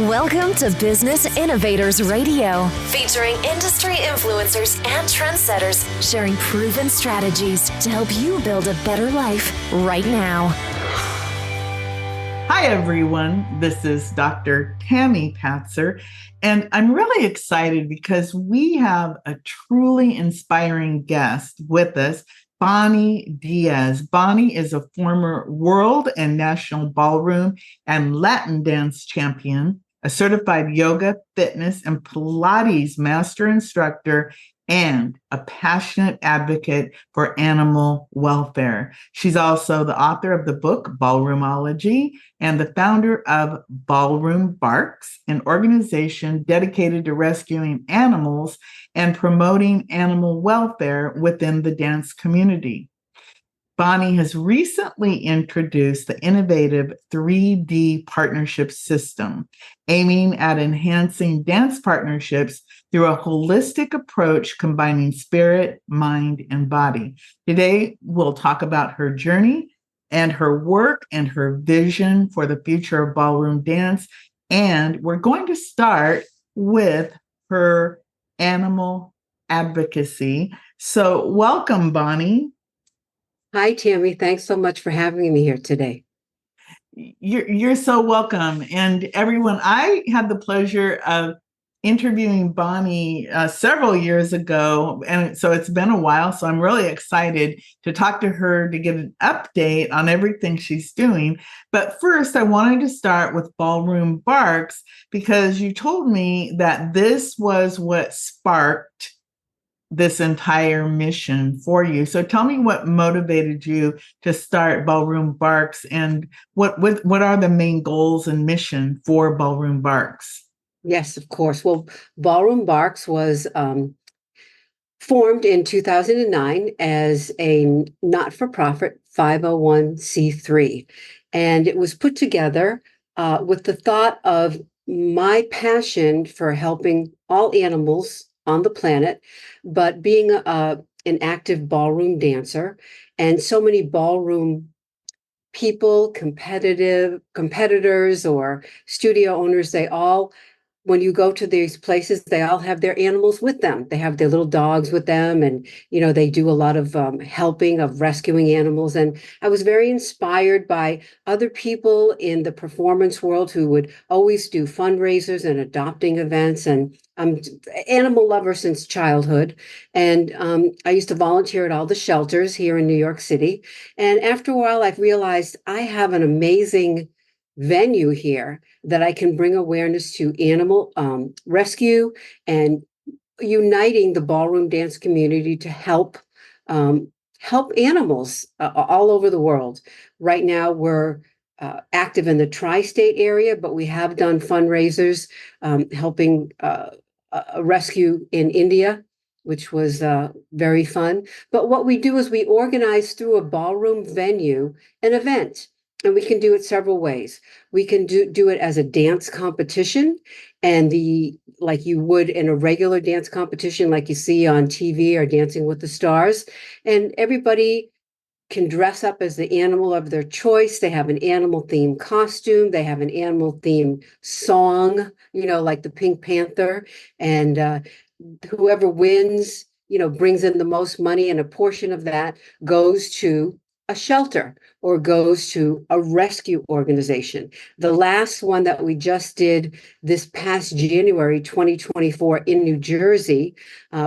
Welcome to Business Innovators Radio, featuring industry influencers and trendsetters sharing proven strategies to help you build a better life right now. Hi, everyone. This is Dr. Tami Patzer, and I'm really excited because we have a truly inspiring guest with us, Bonnie Diaz. Bonnie is a former world and national ballroom and Latin dance champion, a certified yoga, fitness, and Pilates master instructor, and a passionate advocate for animal welfare. She's also the author of the book Ballroom-ology and the founder of Ballroom Barks, an organization dedicated to rescuing animals and promoting animal welfare within the dance community. Bonnie has recently introduced the innovative 3D partnership system, aiming at enhancing dance partnerships through a holistic approach combining spirit, mind, and body. Today, we'll talk about her journey and her work and her vision for the future of ballroom dance. And we're going to start with her animal advocacy. So welcome, Bonnie. Hi, Tami. Thanks so much for having me here today. You're so welcome. And everyone, I had the pleasure of interviewing Bonnie several years ago. And so it's been a while. So I'm really excited to talk to her to get an update on everything she's doing. But first, I wanted to start with Ballroom Barks because you told me that this was what sparked this entire mission for you. So tell me what motivated you to start Ballroom Barks and what are the main goals and mission for Ballroom Barks? Yes, of course. Well, Ballroom Barks was formed in 2009 as a not-for-profit 501c3. And it was put together with the thought of my passion for helping all animals on the planet, but being an active ballroom dancer and so many ballroom people, competitors or studio owners, they all, when you go to these places, they all have their animals with them. They have their little dogs with them. And, they do a lot of helping of rescuing animals. And I was very inspired by other people in the performance world who would always do fundraisers and adopting events. And I'm an animal lover since childhood. And I used to volunteer at all the shelters here in New York City. And after a while, I've realized I have an amazing venue here that I can bring awareness to animal rescue and uniting the ballroom dance community to help animals all over the world. Right now, we're active in the tri-state area, but we have done fundraisers helping a rescue in India, which was very fun. But what we do is we organize through a ballroom venue an event. And we can do it several ways. We can do it as a dance competition, and like you would in a regular dance competition, like you see on TV or Dancing with the Stars. And everybody can dress up as the animal of their choice. They have an animal themed costume. They have an animal themed song, like the Pink Panther. And whoever wins, brings in the most money, and a portion of that goes to a shelter or goes to a rescue organization. The last one that we just did this past January 2024 in New Jersey,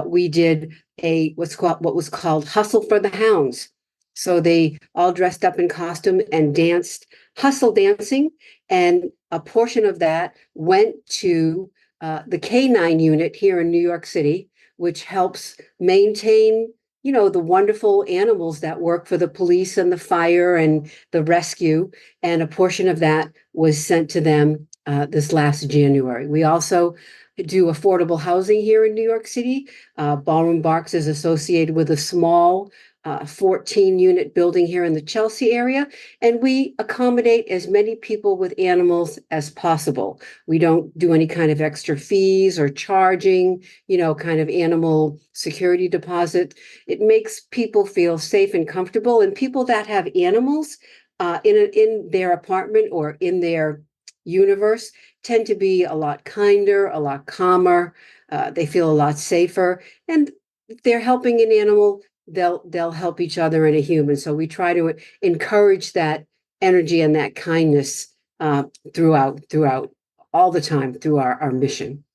we did what was called Hustle for the Hounds. So they all dressed up in costume and danced hustle dancing, and a portion of that went to the K9 unit here in New York City, which helps maintain the wonderful animals that work for the police and the fire and the rescue. And a portion of that was sent to them this last January. We also do affordable housing here in New York City. Ballroom Barks is associated with a small 14-unit building here in the Chelsea area, and we accommodate as many people with animals as possible. We don't do any kind of extra fees or charging, kind of animal security deposit. It makes people feel safe and comfortable, and people that have animals in their apartment or in their universe tend to be a lot kinder, a lot calmer. They feel a lot safer, and if they're helping an animal, they'll help each other and a human. So we try to encourage that energy and that kindness throughout all the time through our mission.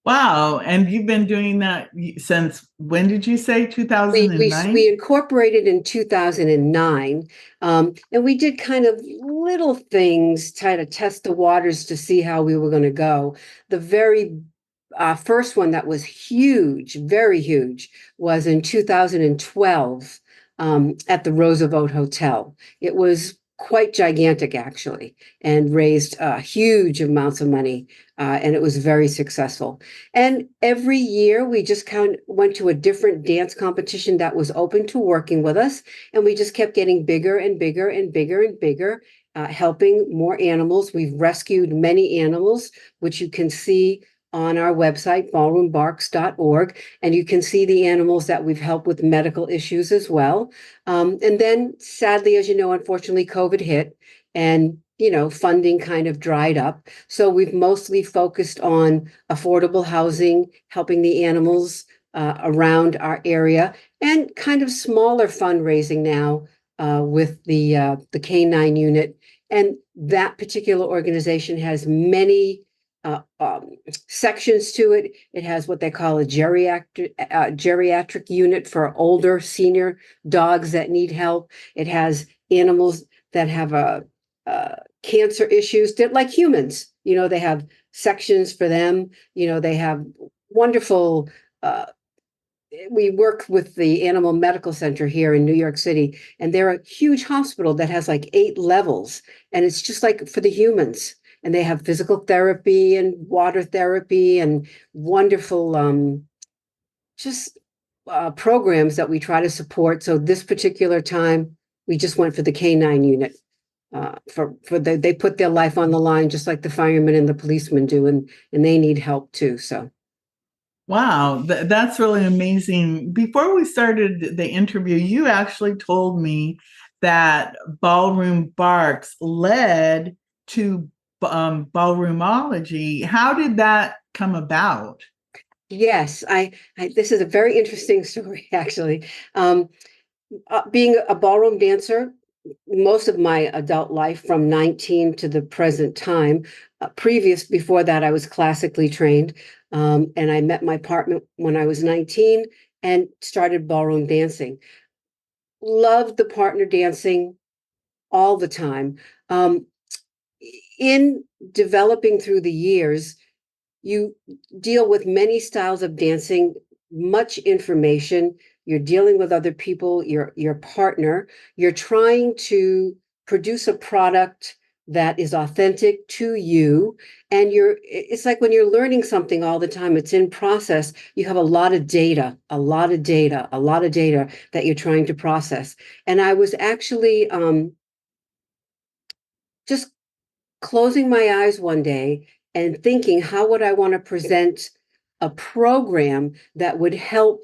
Wow. And you've been doing that since when did you say? 2009? We incorporated in 2009, and we did kind of little things, try to test the waters to see how we were going to go. The very first one that was huge, very huge, was in 2012 at the Roosevelt Hotel. It was quite gigantic, actually, and raised huge amounts of money, and it was very successful. And every year we just kind of went to a different dance competition that was open to working with us, and we just kept getting bigger and bigger and bigger and bigger, helping more animals. We've rescued many animals, which you can see on our website, ballroombarks.org, and you can see the animals that we've helped with medical issues as well. And then, sadly, as you know, unfortunately, COVID hit, and funding kind of dried up. So we've mostly focused on affordable housing, helping the animals around our area, and kind of smaller fundraising now with the Canine unit. And that particular organization has many sections to it. It has what they call a geriatric unit for older senior dogs that need help. It has animals that have cancer issues. They're like humans. They have sections for them. They have wonderful. We work with the Animal Medical Center here in New York City, and they're a huge hospital that has like 8 levels, and it's just like for the humans. And they have physical therapy and water therapy and wonderful programs that we try to support. So this particular time, we just went for the Canine unit. They put their life on the line just like the firemen and the policemen do, and they need help too. So. Wow, that's really amazing. Before we started the interview, you actually told me that Ballroom Barks led to Ballroom-ology. How did that come about? Yes, this is a very interesting story, actually. Being a ballroom dancer, most of my adult life from 19 to the present time, before that, I was classically trained. And I met my partner when I was 19 and started ballroom dancing. Loved the partner dancing all the time. In developing through the years, you deal with many styles of dancing, much information. You're dealing with other people, your partner. You're trying to produce a product that is authentic to you. And it's like when you're learning something all the time, it's in process. You have a lot of data that you're trying to process. And I was actually just closing my eyes one day and thinking, how would I want to present a program that would help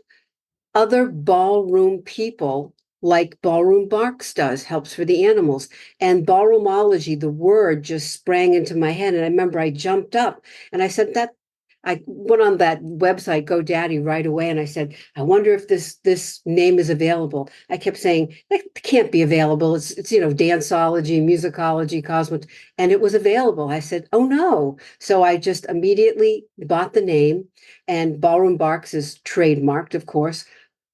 other ballroom people, like Ballroom Barks helps for the animals. And Ballroom-ology, the word just sprang into my head. And I remember I jumped up and I said, I went on that website, GoDaddy, right away, and I said, I wonder if this name is available. I kept saying, that can't be available. It's danceology, musicology, cosmet, and it was available. I said, oh no. So I just immediately bought the name, and Ballroom Barks is trademarked, of course.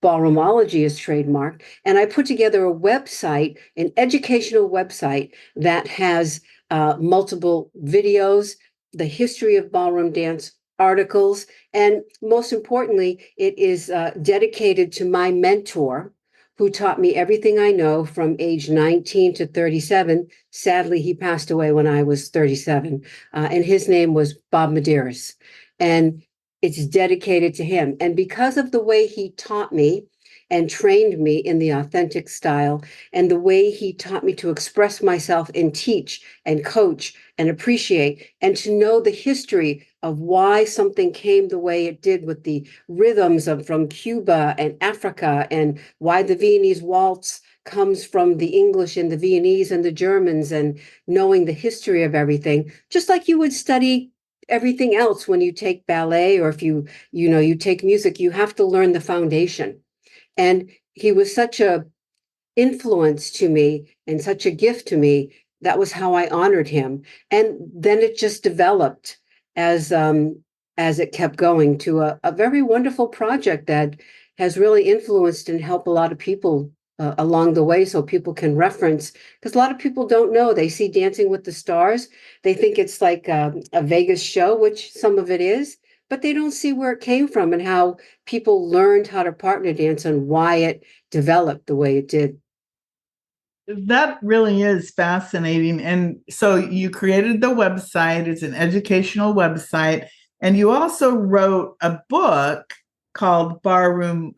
Ballroom-ology is trademarked. And I put together a website, an educational website that has multiple videos, the history of ballroom dance, articles, and most importantly, it is dedicated to my mentor, who taught me everything I know from age 19 to 37. Sadly, he passed away when I was 37, and his name was Bob Medeiros. And it's dedicated to him. And because of the way he taught me and trained me in the authentic style, and the way he taught me to express myself and teach and coach and appreciate, and to know the history of why something came the way it did with the rhythms from Cuba and Africa, and why the Viennese waltz comes from the English and the Viennese and the Germans and knowing the history of everything, just like you would study everything else when you take ballet, or if you take music, you have to learn the foundation. And he was such a influence to me and such a gift to me. That was how I honored him. And then it just developed as it kept going to a very wonderful project that has really influenced and helped a lot of people along the way, so people can reference, because a lot of people don't know. They see Dancing with the Stars, they think it's like a Vegas show, which some of it is, but they don't see where it came from and how people learned how to partner dance and why it developed the way it did. That really is fascinating. And so you created the website, it's an educational website, and you also wrote a book called Ballroom-ology.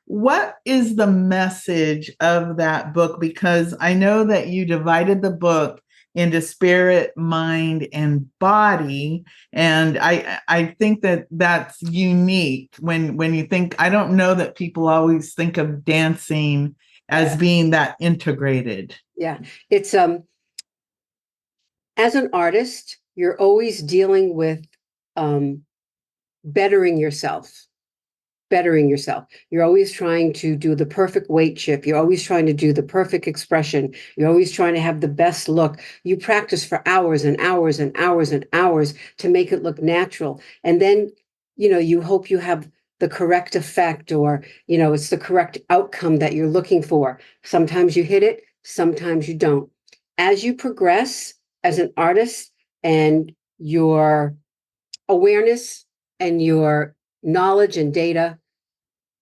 What is the message of that book? Because I know that you divided the book into spirit, mind, and body. And I think that that's unique when you think, I don't know that people always think of dancing as being that integrated. Yeah, it's as an artist, you're always dealing with bettering yourself. You're always trying to do the perfect weight shift. You're always trying to do the perfect expression. You're always trying to have the best look. You practice for hours and hours and hours and hours to make it look natural. And then, you hope you have the correct effect, or, it's the correct outcome that you're looking for. Sometimes you hit it, sometimes you don't. As you progress as an artist, and your awareness and your knowledge and data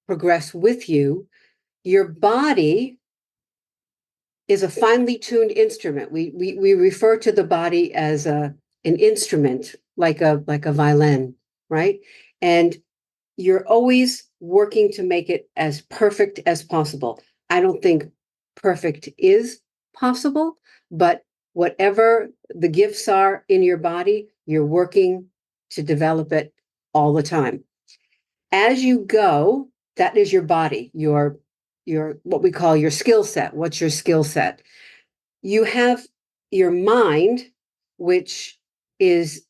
progress with you, your body is a finely tuned instrument. We refer to the body as an instrument, like a violin, right? And you're always working to make it as perfect as possible. I don't think perfect is possible, but whatever the gifts are in your body, you're working to develop it all the time. As you go, that is your body, your what we call your skill set. What's your skill set? You have your mind, which is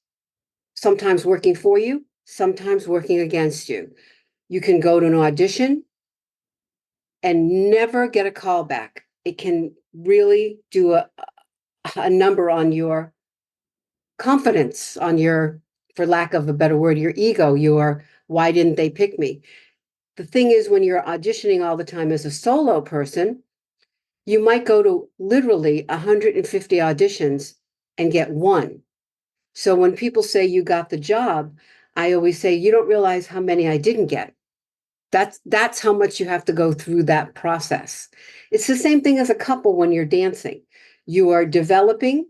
sometimes working for you, sometimes working against you. You can go to an audition and never get a call back. It can really do a number on your confidence, on your, for lack of a better word, your ego, your why didn't they pick me? The thing is, when you're auditioning all the time as a solo person, you might go to literally 150 auditions and get one. So when people say you got the job, I always say, you don't realize how many I didn't get. That's how much you have to go through that process. It's the same thing as a couple when you're dancing. You are developing,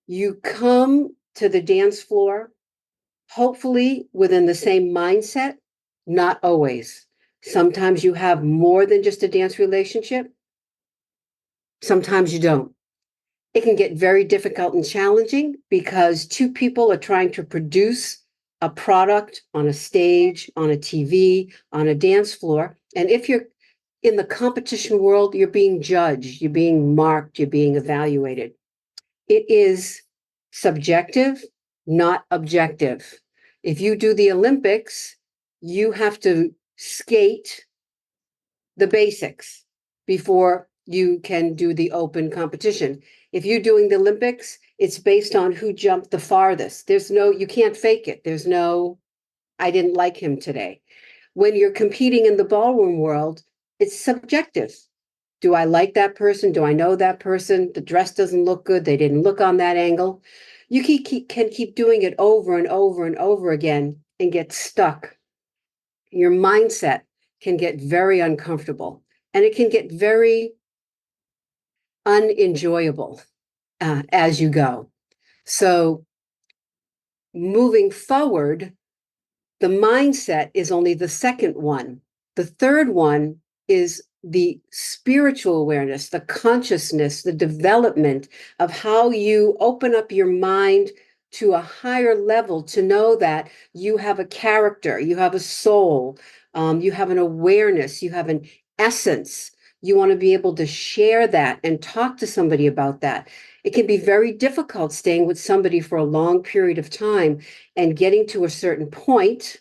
you come to the dance floor, hopefully within the same mindset, not always. Sometimes you have more than just a dance relationship. Sometimes you don't. It can get very difficult and challenging because two people are trying to produce a product on a stage, on a TV, on a dance floor. And if you're in the competition world, you're being judged, you're being marked, you're being evaluated. It is subjective, not objective. If you do the Olympics, you have to skate the basics before you can do the open competition. If you're doing the Olympics, it's based on who jumped the farthest. You can't fake it. There's no, I didn't like him today. When you're competing in the ballroom world, it's subjective. Do I like that person? Do I know that person? The dress doesn't look good. They didn't look on that angle. You can keep doing it over and over and over again and get stuck. Your mindset can get very uncomfortable, and it can get very unenjoyable as you go. So moving forward, the mindset is only the second one. The third one is the spiritual awareness, the consciousness, the development of how you open up your mind to a higher level to know that you have a character, you have a soul, You have an awareness, you have an essence. You want to be able to share that and talk to somebody about that. It can be very difficult staying with somebody for a long period of time and getting to a certain point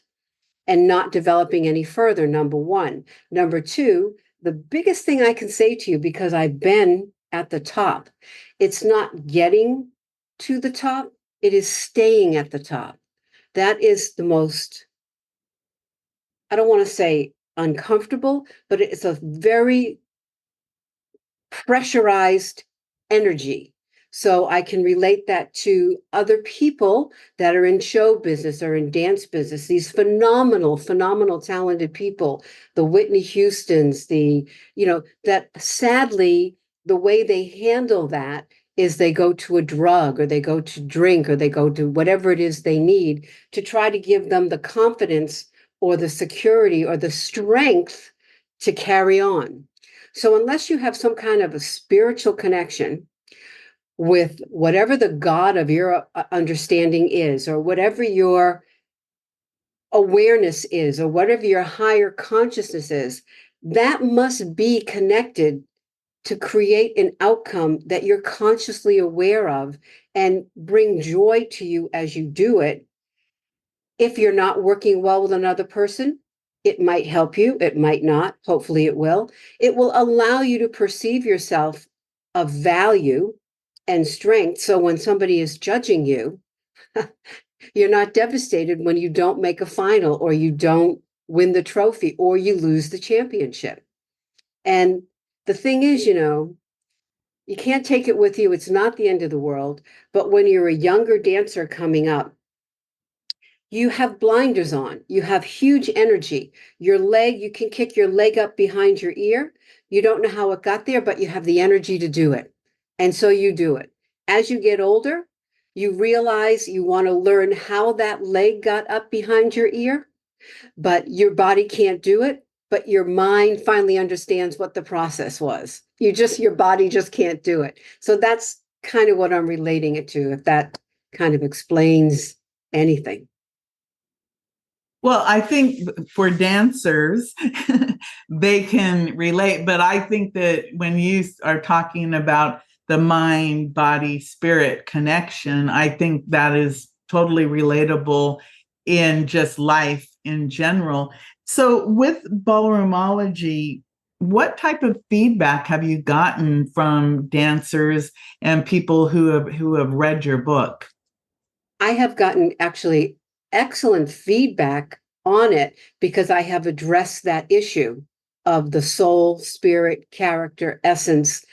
and not developing any further, number one. Number two, the biggest thing I can say to you, because I've been at the top, it's not getting to the top, it is staying at the top. That is the most, I don't want to say uncomfortable, but it's a very pressurized energy. So I can relate that to other people that are in show business or in dance business, these phenomenal, phenomenal, talented people, the Whitney Houstons, that sadly, the way they handle that is they go to a drug or they go to drink or they go to whatever it is they need to try to give them the confidence or the security or the strength to carry on. So unless you have some kind of a spiritual connection with whatever the God of your understanding is, or whatever your awareness is, or whatever your higher consciousness is, that must be connected to create an outcome that you're consciously aware of and bring joy to you as you do it. If you're not working well with another person, it might help you, it might not, hopefully it will. It will allow you to perceive yourself of value and strength. So when somebody is judging you, you're not devastated when you don't make a final or you don't win the trophy or you lose the championship. And the thing is, you can't take it with you. It's not the end of the world. But when you're a younger dancer coming up, you have blinders on. You have huge energy. Your leg, you can kick your leg up behind your ear. You don't know how it got there, but you have the energy to do it. And so you do it. As you get older, you realize you want to learn how that leg got up behind your ear, but your body can't do it. But your mind finally understands what the process was. Your body just can't do it. So that's kind of what I'm relating it to, if that kind of explains anything. Well, I think for dancers, they can relate. But I think that when you are talking about the mind, body, spirit connection, I think that is totally relatable in just life in general. So with Ballroom-ology, what type of feedback have you gotten from dancers and people who have read your book? I have gotten actually excellent feedback on it because I have addressed that issue of the soul, spirit, character, essence.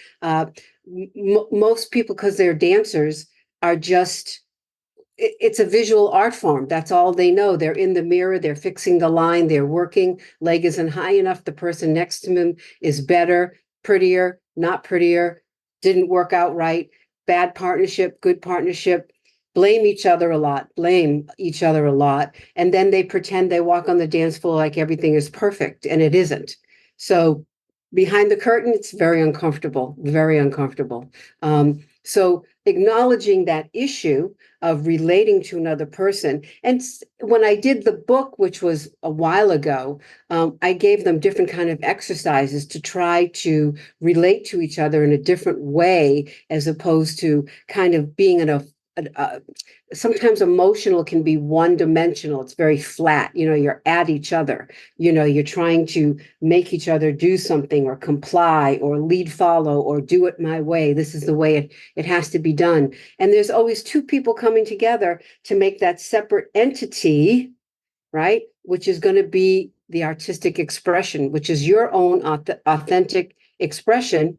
Most people, because they're dancers, are just, it's a visual art form. That's all they know. They're in the mirror, they're fixing the line, they're working. Leg isn't high enough. The person next to them is better, prettier, not prettier, didn't work out right, bad partnership, good partnership. Blame each other a lot, And then they pretend they walk on the dance floor like everything is perfect, and it isn't. So behind the curtain, it's very uncomfortable, very uncomfortable. So acknowledging that issue of relating to another person. And when I did the book, which was a while ago, I gave them different kind of exercises to try to relate to each other in a different way, as opposed to kind of being in a sometimes emotional can be one-dimensional. It's very flat. You're at each other. You're trying to make each other do something or comply or lead follow or do it my way. This is the way it has to be done. And there's always two people coming together to make that separate entity, right? Which is going to be the artistic expression, which is your own authentic expression.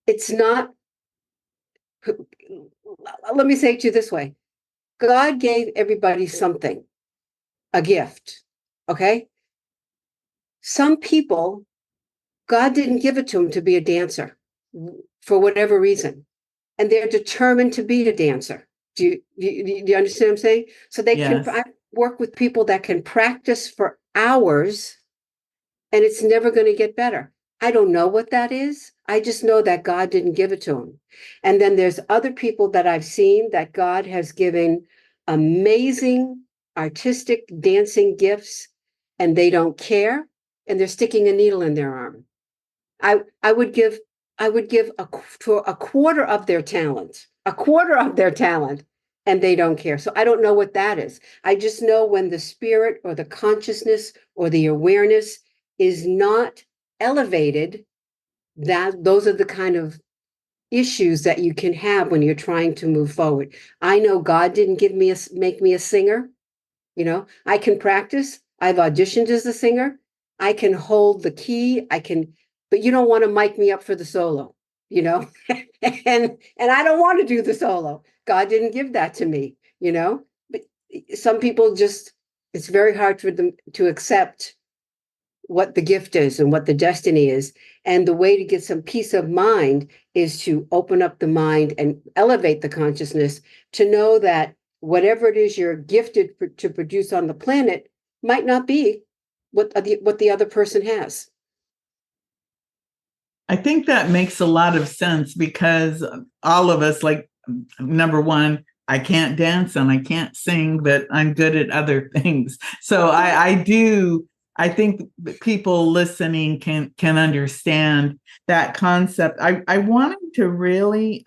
It's not, let me say it to you this way. God gave everybody something, a gift. Okay. Some people, God didn't give it to them to be a dancer for whatever reason. And they're determined to be a dancer. Do you understand what I'm saying? So I work with people that can practice for hours and it's never going to get better. I don't know what that is. I just know that God didn't give it to them. And then there's other people that I've seen that God has given amazing artistic dancing gifts, and they don't care, and they're sticking a needle in their arm. I would give a quarter of their talent, and they don't care. So I don't know what that is. I just know when the spirit or the consciousness or the awareness is not elevated, that those are the kind of issues that you can have when you're trying to move forward. I know God didn't make me a singer. I can practice. I've auditioned as a singer. I can hold the key. But you don't want to mic me up for the solo, and I don't want to do the solo. God didn't give that to me, But some people it's very hard for them to accept what the gift is and what the destiny is. And the way to get some peace of mind is to open up the mind and elevate the consciousness to know that whatever it is you're gifted to produce on the planet might not be what the other person has. I think that makes a lot of sense because all of us, like, number one, I can't dance and I can't sing, but I'm good at other things. So I think people listening can understand that concept. I wanted to really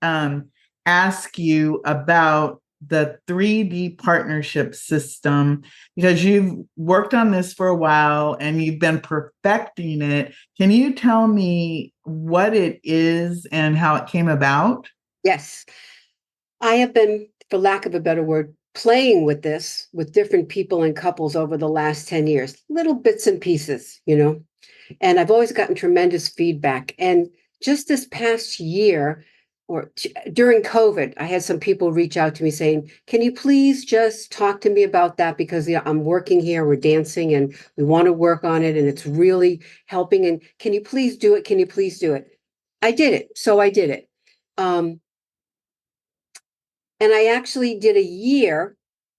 ask you about the 3D partnership system, because you've worked on this for a while and you've been perfecting it. Can you tell me what it is and how it came about? Yes. I have been, for lack of a better word, playing with this with different people and couples over the last 10 years, little bits and pieces, and I've always gotten tremendous feedback. And just this past year, during COVID, I had some people reach out to me saying, can you please just talk to me about that? Because I'm working here, we're dancing and we want to work on it and it's really helping. And can you please do it? Can you please do it? I did it. So I did it. And I actually did a year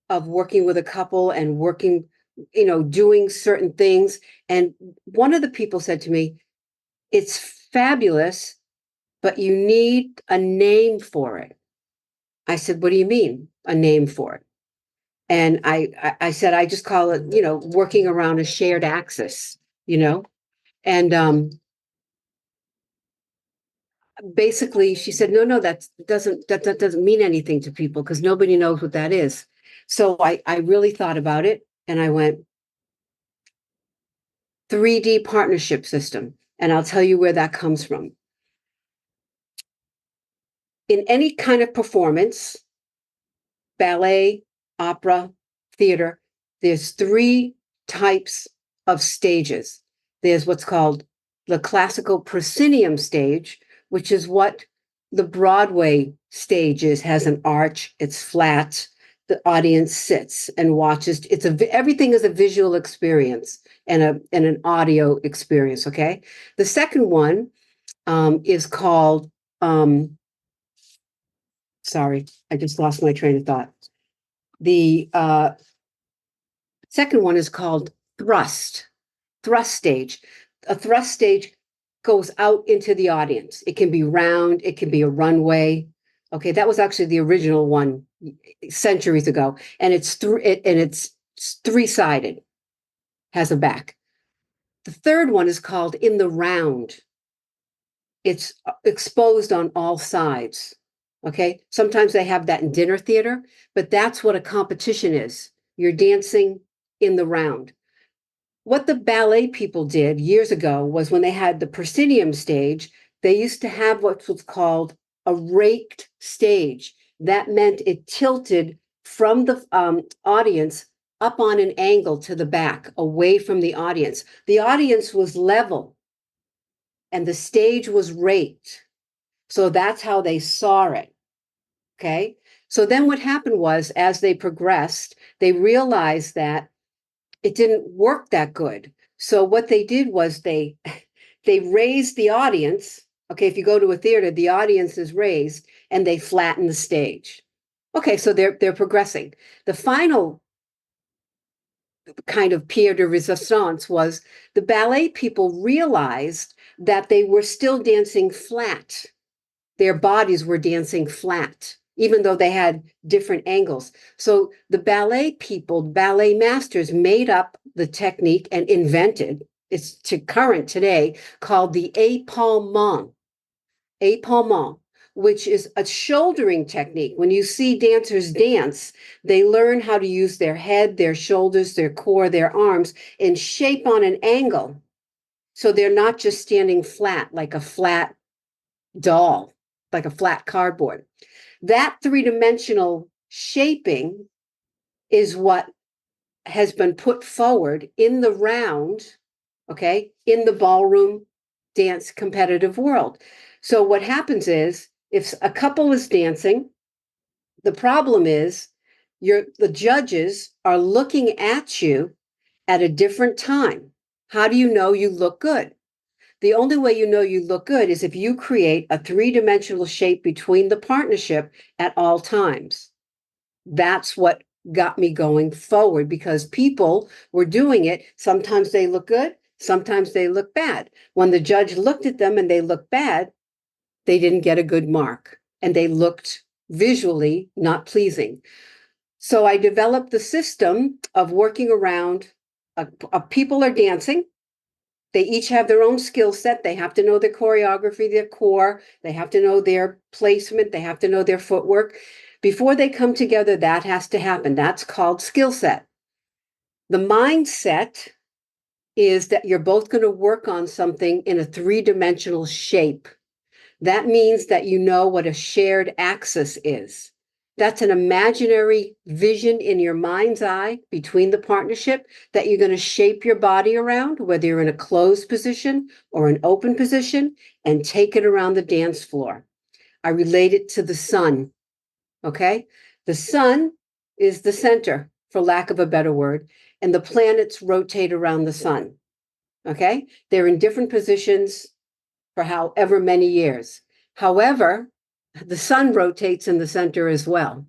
of working with a couple and working, doing certain things. And one of the people said to me, it's fabulous, but you need a name for it. I said, what do you mean, a name for it? And I said, I just call it, working around a shared axis, and basically she said, no, that doesn't mean anything to people because nobody knows what that is. So I really thought about it and I went 3D partnership system. And I'll tell you where that comes from. In any kind of performance, ballet, opera, theater, there's 3 types of stages. There's what's called the classical proscenium stage, which is what the Broadway stage is, has an arch, it's flat, the audience sits and watches. Everything is a visual experience and an audio experience, okay? The second one is called, sorry, I just lost my train of thought. The second one is called thrust stage. A thrust stage goes out into the audience. It can be round, it can be a runway. Okay, that was actually the original one centuries ago, and it's 3-sided, has a back. The third one is called in the round. It's exposed on all sides. Okay, sometimes they have that in dinner theater, but that's what a competition is. You're dancing in the round. What the ballet people did years ago was when they had the proscenium stage, they used to have what was called a raked stage. That meant it tilted from the audience up on an angle to the back, away from the audience. The audience was level and the stage was raked. So that's how they saw it. Okay. So then what happened was, as they progressed, they realized that it didn't work that good. So what they did was they raised the audience. Okay, if you go to a theater, the audience is raised and they flatten the stage. Okay, so they're progressing. The final kind of pied de resistance was the ballet people realized that they were still dancing flat. Their bodies were dancing flat. even though they had different angles. So the ballet people, ballet masters, made up the technique and invented, it's to current today, called the épaulement, which is a shouldering technique. When you see dancers dance, they learn how to use their head, their shoulders, their core, their arms, and shape on an angle. So they're not just standing flat like a flat doll, like a flat cardboard. That three-dimensional shaping is what has been put forward in the round, okay, in the ballroom dance competitive world. So what happens is, if a couple is dancing, the problem is the judges are looking at you at a different time. How do you know you look good? The only way you know you look good is if you create a three-dimensional shape between the partnership at all times. That's what got me going forward, because people were doing it. Sometimes they look good, sometimes they look bad. When the judge looked at them and they looked bad, they didn't get a good mark and they looked visually not pleasing. So I developed the system of working around people are dancing. They each have their own skill set. They have to know their choreography, their core. They have to know their placement. They have to know their footwork. Before they come together, that has to happen. That's called skill set. The mindset is that you're both going to work on something in a three-dimensional shape. That means that you know what a shared axis is. That's an imaginary vision in your mind's eye between the partnership that you're going to shape your body around, whether you're in a closed position or an open position, and take it around the dance floor. I relate it to the sun, okay? The sun is the center, for lack of a better word, and the planets rotate around the sun, okay? They're in different positions for however many years. However, the sun rotates in the center as well.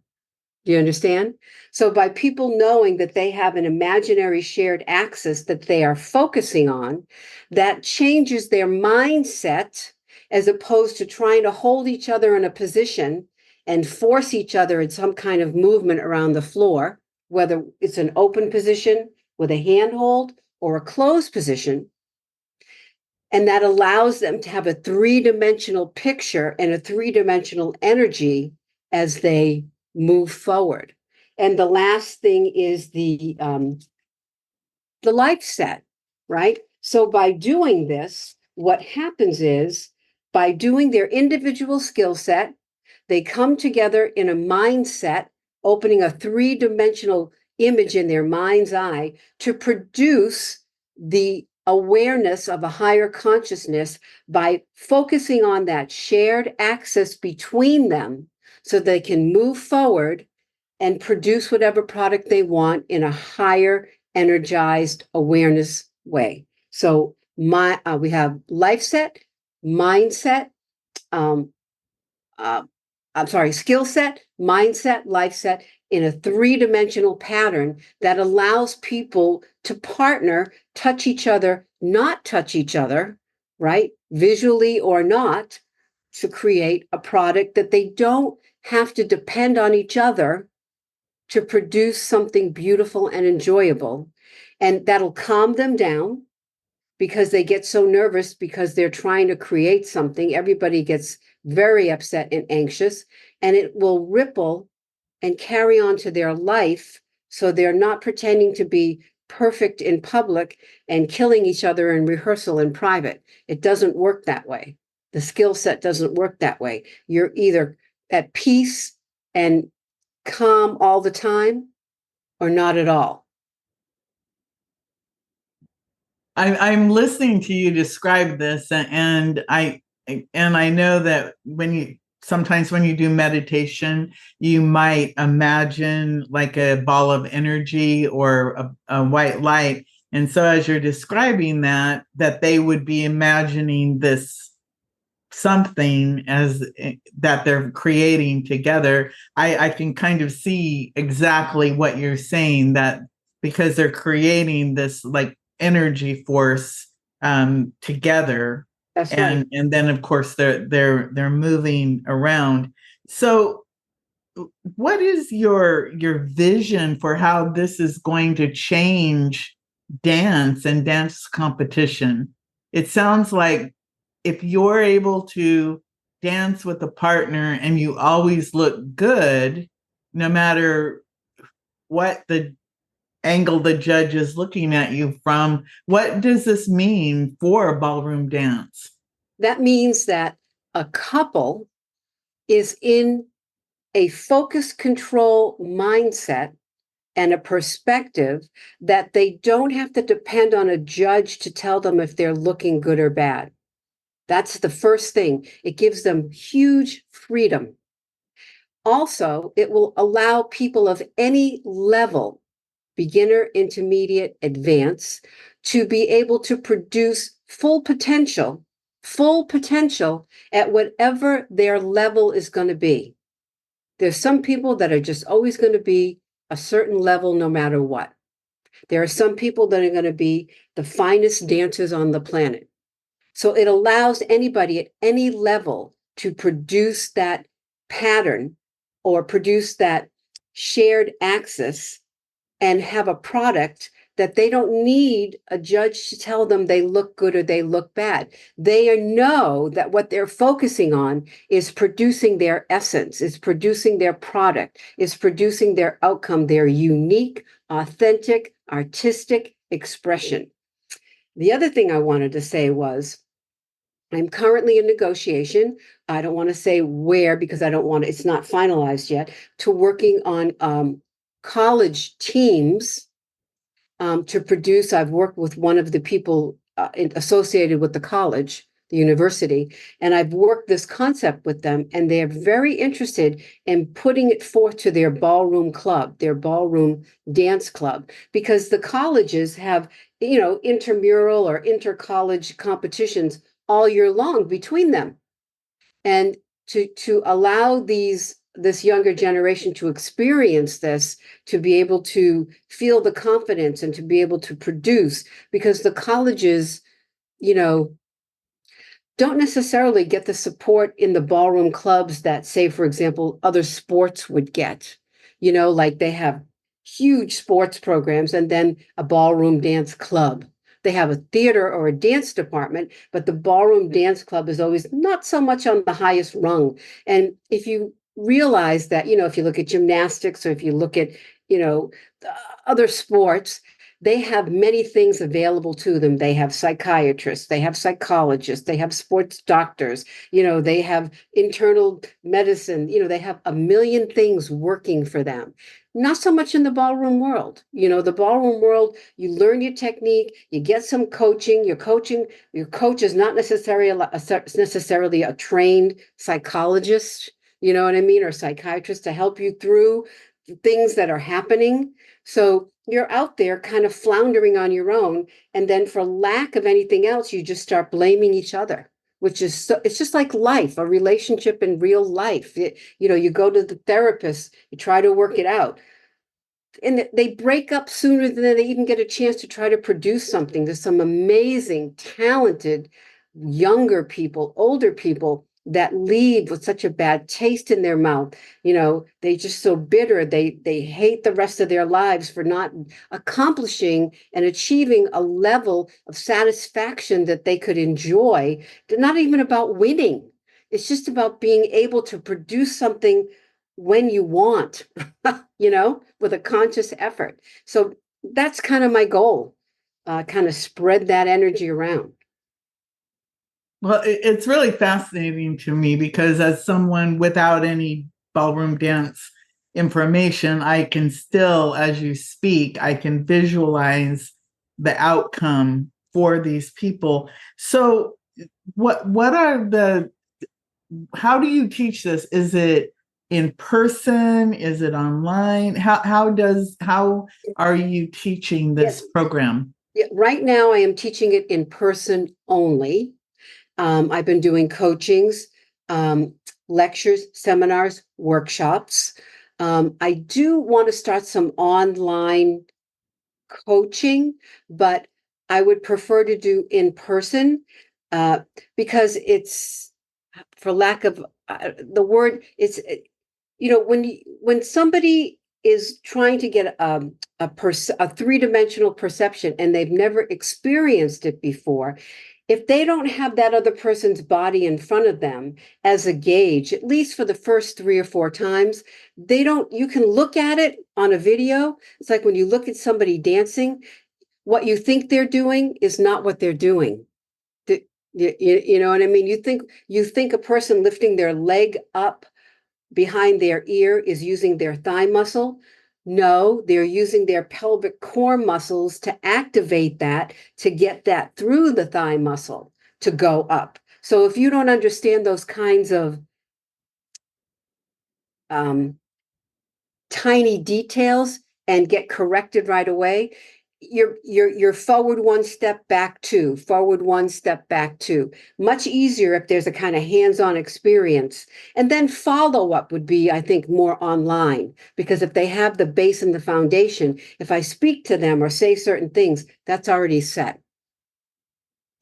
Do you understand? So by people knowing that they have an imaginary shared axis that they are focusing on, that changes their mindset, as opposed to trying to hold each other in a position and force each other in some kind of movement around the floor, whether it's an open position with a handhold or a closed position. And that allows them to have a three-dimensional picture and a three-dimensional energy as they move forward. And the last thing is the life set, right? So by doing this, what happens is, by doing their individual skill set, they come together in a mindset, opening a three-dimensional image in their mind's eye to produce the awareness of a higher consciousness by focusing on that shared axis between them, so they can move forward and produce whatever product they want in a higher energized awareness way. So we have life set, mindset, skill set, mindset, life set, in a three-dimensional pattern that allows people to partner, touch each other, not touch each other, right? Visually or not, to create a product that they don't have to depend on each other to produce something beautiful and enjoyable. And that'll calm them down, because they get so nervous because they're trying to create something. Everybody gets very upset and anxious, and it will ripple and carry on to their life. So they're not pretending to be perfect in public and killing each other in rehearsal in private. It doesn't work that way. The skill set doesn't work that way. You're either at peace and calm all the time or not at all. I'm listening to you describe this, and I know that sometimes when you do meditation, you might imagine like a ball of energy or a white light. And so as you're describing that they would be imagining this something as that they're creating together. I can kind of see exactly what you're saying, that because they're creating this like energy force together. That's right. And then of course they're moving around. So what is your vision for how this is going to change dance and dance competition? It sounds like if you're able to dance with a partner and you always look good, no matter what the angle the judge is looking at you from, what does this mean for ballroom dance? That means that a couple is in a focus control mindset and a perspective that they don't have to depend on a judge to tell them if they're looking good or bad. That's the first thing. It gives them huge freedom. Also, it will allow people of any level, beginner, intermediate, advanced, to be able to produce full potential at whatever their level is going to be. There's some people that are just always going to be a certain level no matter what. There are some people that are going to be the finest dancers on the planet. So it allows anybody at any level to produce that pattern or produce that shared axis and have a product that they don't need a judge to tell them they look good or they look bad. They know that what they're focusing on is producing their essence, is producing their product, is producing their outcome, their unique, authentic, artistic expression. The other thing I wanted to say was, I'm currently in negotiation. I don't want to say where because I don't want to, it's not finalized yet, to working on college teams to produce. I've worked with one of the people associated with the college, the university, and I've worked this concept with them, and they're very interested in putting it forth to their ballroom club, their ballroom dance club, because the colleges have, intramural or inter-college competitions all year long between them. And to allow this younger generation to experience this, to be able to feel the confidence and to be able to produce, because the colleges, don't necessarily get the support in the ballroom clubs that, say, for example, other sports would get. Like they have huge sports programs and then a ballroom dance club. They have a theater or a dance department, but the ballroom dance club is always not so much on the highest rung. And if you realize that, if you look at gymnastics or if you look at, other sports, they have many things available to them. They have psychiatrists, they have psychologists, they have sports doctors, they have internal medicine, they have a million things working for them. Not so much in the ballroom world. The ballroom world, you learn your technique, you get some coaching, your coach is not necessarily a trained psychologist, you know what I mean, or psychiatrist to help you through things that are happening. So you're out there kind of floundering on your own. And then for lack of anything else, you just start blaming each other, which is it's just like life, a relationship in real life. You go to the therapist, you try to work it out. And they break up sooner than they even get a chance to try to produce something. There's some amazing, talented, younger people, older people that leave with such a bad taste in their mouth. They just so bitter. They hate the rest of their lives for not accomplishing and achieving a level of satisfaction that they could enjoy. They're not even about winning. It's just about being able to produce something when you want, with a conscious effort. So that's kind of my goal, kind of spread that energy around. Well, it's really fascinating to me because as someone without any ballroom dance information, I can still, as you speak, I can visualize the outcome for these people. So what are how do you teach this? Is it in person? Is it online? How are you teaching this program? Yeah, right now I am teaching it in person only. I've been doing coachings, lectures, seminars, workshops. I do want to start some online coaching, but I would prefer to do in person because it's, for lack of the word, when somebody is trying to get a three-dimensional perception and they've never experienced it before, if they don't have that other person's body in front of them as a gauge, at least for the first 3 or 4 times, you can look at it on a video. It's like when you look at somebody dancing, what you think they're doing is not what they're doing. You know what I mean? You think a person lifting their leg up behind their ear is using their thigh muscle. No, they're using their pelvic core muscles to activate that, to get that through the thigh muscle to go up. So if you don't understand those kinds of tiny details and get corrected right away, you're forward 1 step, back 2, forward 1 step, back 2. Much easier if there's a kind of hands-on experience. And then follow-up would be, I think, more online, because if they have the base and the foundation, if I speak to them or say certain things, that's already set.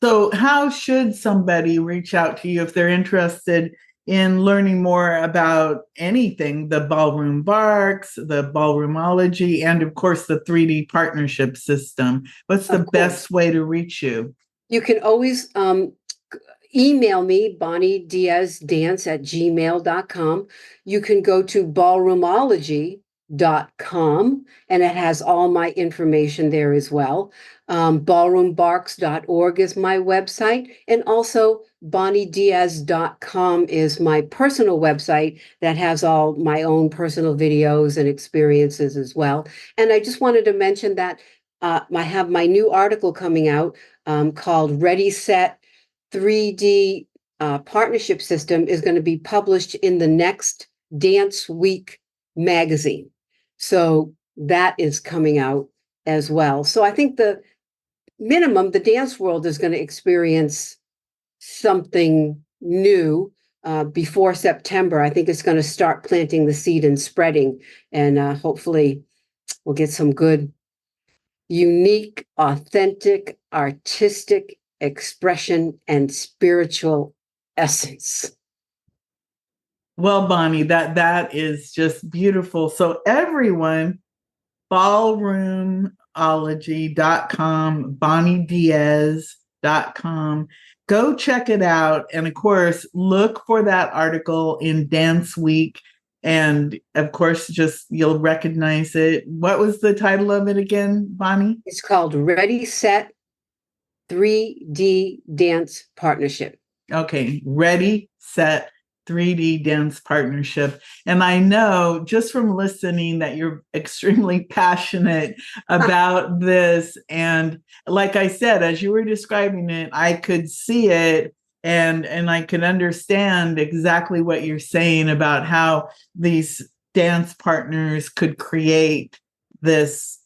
So how should somebody reach out to you if they're interested in learning more about anything, the Ballroom Barks, the Ballroom-ology, and of course the 3D partnership system? What's the best way to reach you? You can always email me, bonniediazdance@gmail.com. You can go to ballroom-ology.com, and it has all my information there as well. Ballroombarks.org is my website, and also bonniediaz.com is my personal website that has all my own personal videos and experiences as well. And I just wanted to mention that I have my new article coming out called Ready, Set, 3D Partnership System is going to be published in the next Dance Week magazine. So that is coming out as well. So I think the dance world is going to experience something new before September. I think it's going to start planting the seed and spreading, and hopefully we'll get some good, unique, authentic, artistic expression and spiritual essence. Well, Bonnie, that is just beautiful. So everyone, ballroom-ology.com, bonniediaz.com. Go check it out. And of course, look for that article in Dance Week. And of course, you'll recognize it. What was the title of it again, Bonnie? It's called Ready, Set, 3D Dance Partnership. Okay, Ready, Set, 3D Dance Partnership. And I know just from listening that you're extremely passionate about this. And like I said, as you were describing it, I could see it and I could understand exactly what you're saying about how these dance partners could create this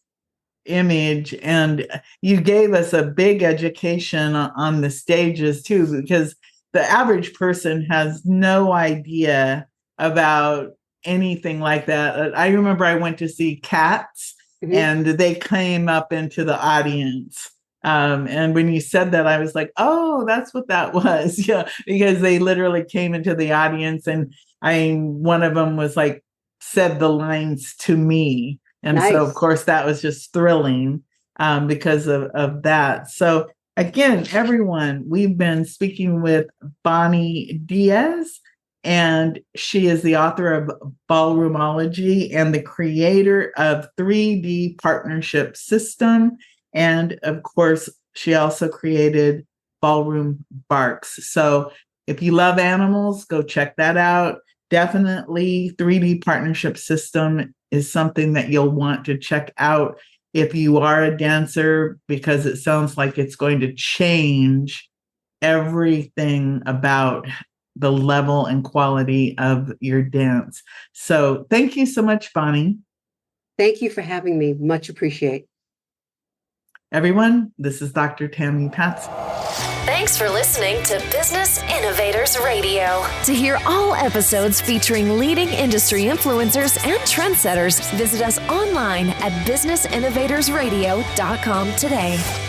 image. And you gave us a big education on the stages too, because the average person has no idea about anything like that. I remember I went to see Cats, and they came up into the audience. And when you said that, I was like, oh, that's what that was. Yeah, because they literally came into the audience, and one of them was like, said the lines to me. And nice. So of course that was just thrilling because of that. So again, everyone, we've been speaking with Bonnie Diaz, and she is the author of Ballroom-ology and the creator of 3D Partnership System. And of course, she also created Ballroom Barks. So if you love animals, go check that out. Definitely 3D Partnership System is something that you'll want to check out if you are a dancer, because it sounds like it's going to change everything about the level and quality of your dance. So thank you so much, Bonnie. Thank you for having me. Much appreciate. Everyone, this is Dr. Tami Patzer. Thanks for listening to Business Innovators Radio. To hear all episodes featuring leading industry influencers and trendsetters, visit us online at businessinnovatorsradio.com today.